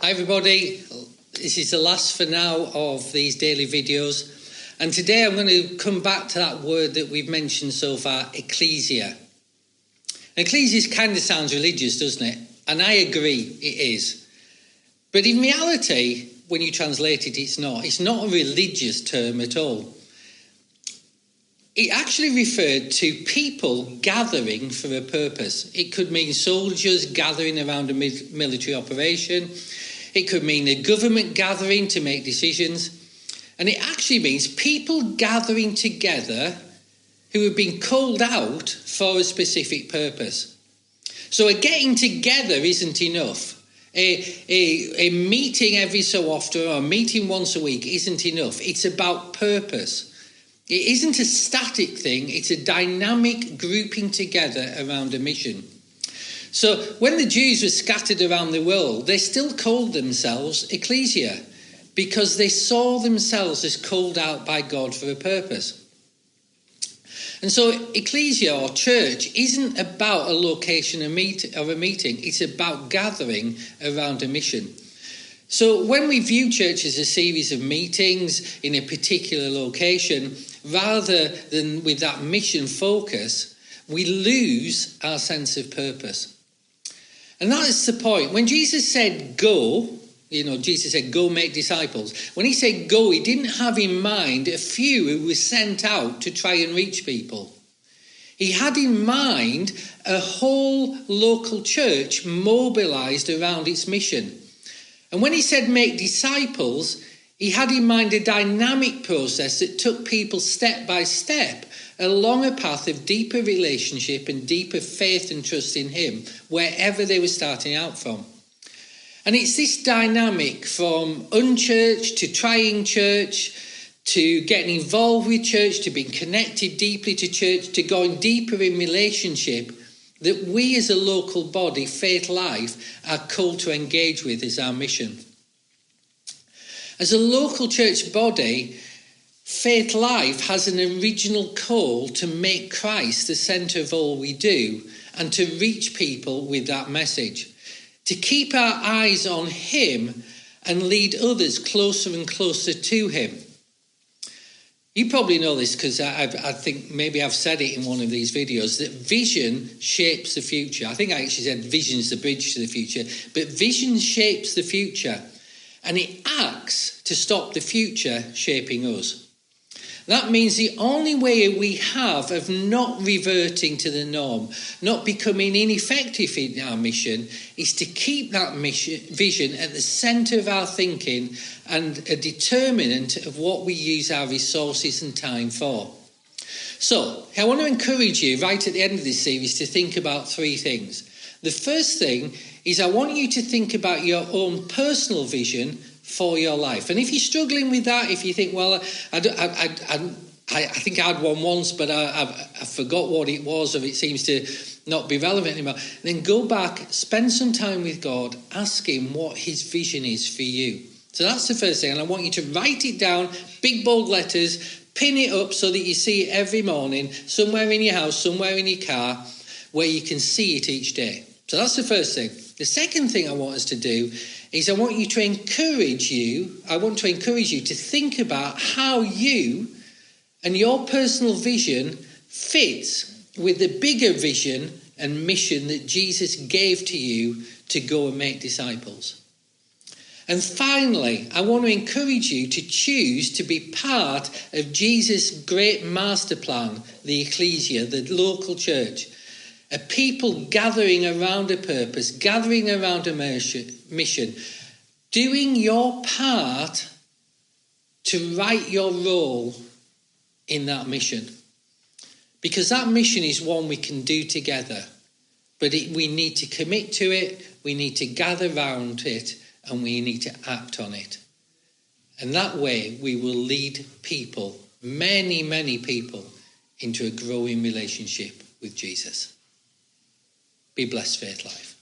Hi everybody, this is the last for now of these daily videos, and today I'm going to come back to that word that we've mentioned so far, ecclesia. Ecclesia kind of sounds religious, doesn't it? And I agree, it is. But in reality, when you translate it, it's not. It's not a religious term at all. It actually referred to people gathering for a purpose. It could mean soldiers gathering around a military operation. It could mean a government gathering to make decisions. And it actually means people gathering together who have been called out for a specific purpose. So a getting together isn't enough. A meeting every so often or a meeting once a week isn't enough. It's about purpose. It isn't a static thing, it's a dynamic grouping together around a mission. So when the Jews were scattered around the world, they still called themselves ecclesia because they saw themselves as called out by God for a purpose. And so ecclesia or church isn't about a location of a meeting, it's about gathering around a mission. So when we view church as a series of meetings in a particular location, rather than with that mission focus, we lose our sense of purpose. And that is the point. When Jesus said go, Jesus said go make disciples. When he said go, he didn't have in mind a few who were sent out to try and reach people. He had in mind a whole local church mobilised around its mission. And when he said make disciples, he had in mind a dynamic process that took people step by step along a path of deeper relationship and deeper faith and trust in him, wherever they were starting out from. And it's this dynamic from unchurched to trying church, to getting involved with church, to being connected deeply to church, to going deeper in relationship, that we as a local body, Faith Life, are called to engage with as our mission. As a local church body, Faith Life has an original call to make Christ the centre of all we do and to reach people with that message, to keep our eyes on him and lead others closer and closer to him. You probably know this because I think maybe I've said it in one of these videos, that vision shapes the future. I think I actually said vision is the bridge to the future, but vision shapes the future and it acts to stop the future shaping us. That means the only way we have of not reverting to the norm, not becoming ineffective in our mission, is to keep that vision at the centre of our thinking and a determinant of what we use our resources and time for. So, I want to encourage you right at the end of this series to think about three things. The first thing is I want you to think about your own personal vision for your life. And if you're struggling with that, if you think, well, I think I had one once, but I forgot what it was, or it seems to not be relevant anymore, then go back, spend some time with God, ask him what his vision is for you. So that's the first thing, and I want you to write it down, big bold letters, pin it up so that you see it every morning, somewhere in your house, somewhere in your car, where you can see it each day. So that's the first thing. The second thing I want us to do is I want to encourage you to think about how you and your personal vision fits with the bigger vision and mission that Jesus gave to you to go and make disciples. And finally, I want to encourage you to choose to be part of Jesus' great master plan, the ecclesia, the local church. A people gathering around a purpose, gathering around a mission, doing your part to write your role in that mission. Because that mission is one we can do together, but we need to commit to it, we need to gather around it, and we need to act on it. And that way we will lead people, many, many people, into a growing relationship with Jesus. Be blessed, Faith Life.